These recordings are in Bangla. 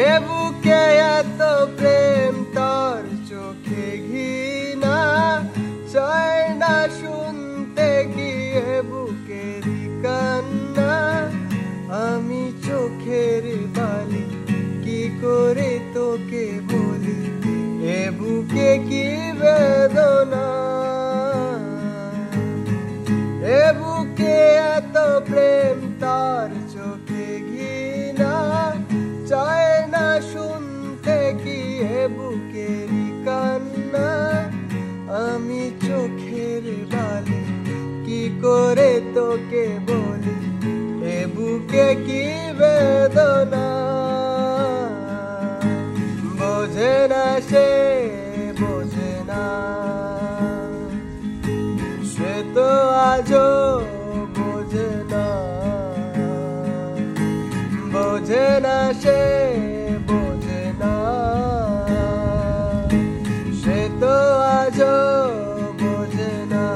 এ বুকে এত প্রেম তোর চোখে ঘৃণা চায় না শুনতে কি এ বুকেরই কান্না। আমি চোখের বালি কি করে তোকে বলি এ বুকে কি বেদনা। এ বুকে এত প্রেম তার চোখে ঘৃণা চায় না শুনতে কি এ বুকেরই কান্না। আমি চোখের বালি কি করে তোকে বলি এ বুকে কি বেদনা। বোঝে না সে বোঝে না সে তো আজও বোঝে না। বোঝে না সে বোঝে না সে তো আজও বোঝে না।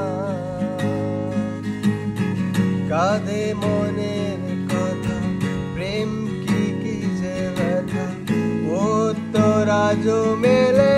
কাঁদে মনের কথা প্রেম কি কি যে ব্যথা ও তোর আজও মেলে